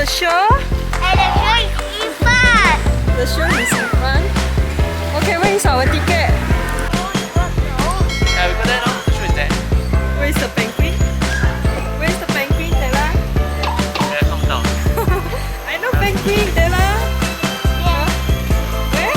show? And the show is in front. The show is in front. Okay, where is our ticket? Yeah, we got that now. Show is there. Where is the penguin? Where is the penguin, Della? Yeah, come down. I know penguin, Della. Yeah. Where?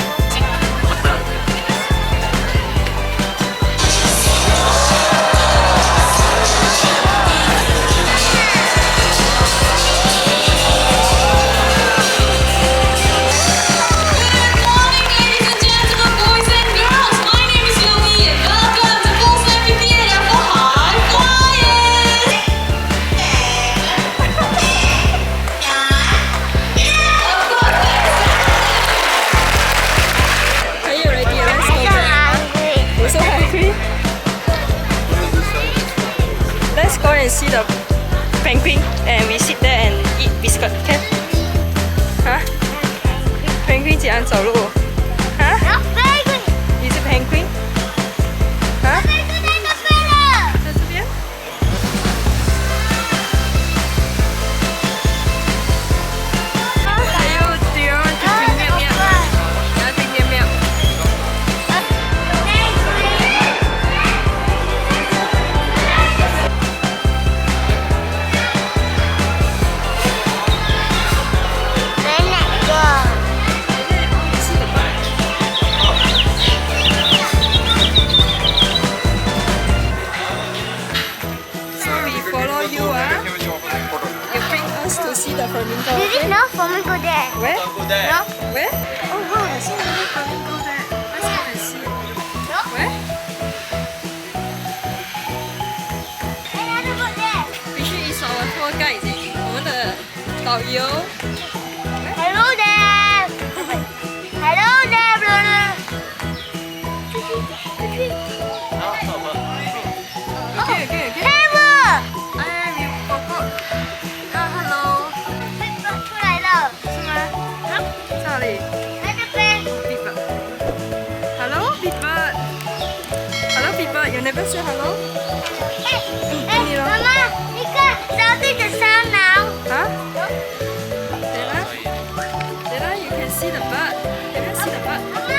Are you ready? Let's go there. Hungry. You're so hungry? Let's go and see the penguin and we sit there and eat biscuit, okay? Huh? Penguin 怎样走路？ Huh? No, penguin. Is it penguin? Huh? Penguin in the middle. 在这边。还有 do you want to drink 面面？你要 drink 面面？ So we follow you, ah? You bring us to see the flamingo. Did you Okay? know flamingo there? Where? Go there. No? Where? Oh wow, there's so many flamingo there. Let's go and see. No? Where? Another one there. Which is our tour guide? 我们的导游。 Hello there. Hello there, brother. Okay, okay, okay. Hammer. I we forgot. Hello. 出来了。是吗？这里。在这边。 Big bird. Hello, big bird. Hello, big bird. You never say hello? 妈妈，你看小弟的香囊。 Huh? Della? Della, you can see the bird. You can see the bird. 妈妈，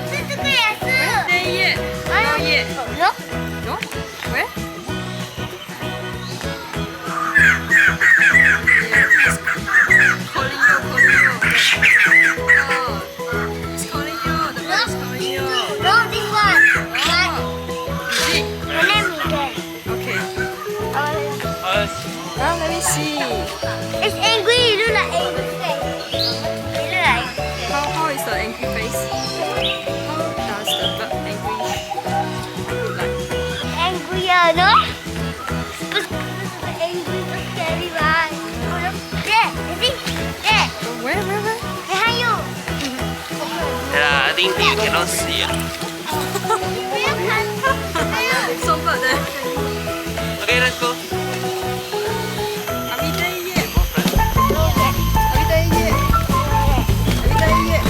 这个也是。 There yet. Not yet. No. No? Where? Calling you, calling you. Oh, it's calling you. The bird is calling you. No, this one. Is it? My name is Ken. Okay. Us. Now let me see. It's angry. You look like angry face. You look like How is the angry face? How does the bird angry look like? angrier, no? Angry, so scary, right? There, you see? There, Where? behind you. Yeah, I think you cannot see. So bird there. Okay, let's go. Are we there yet? Are we there yet? Are we there yet?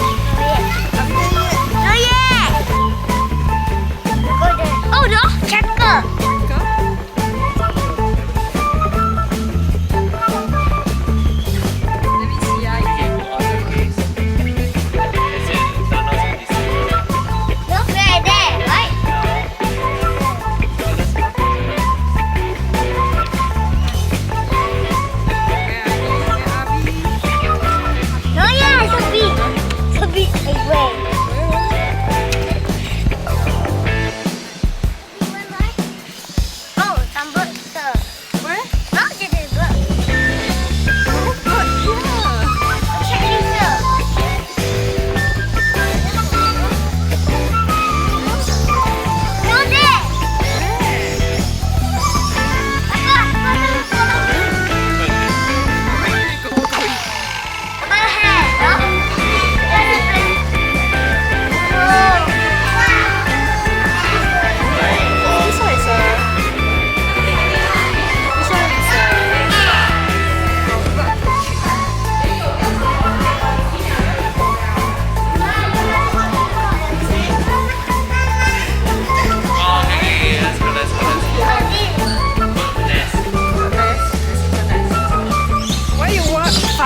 Are we there yet? No, yeah. Go there. Oh, no, checker. Go. Let me see. Okay, go on the case. Don't know this. No,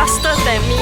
faster than me.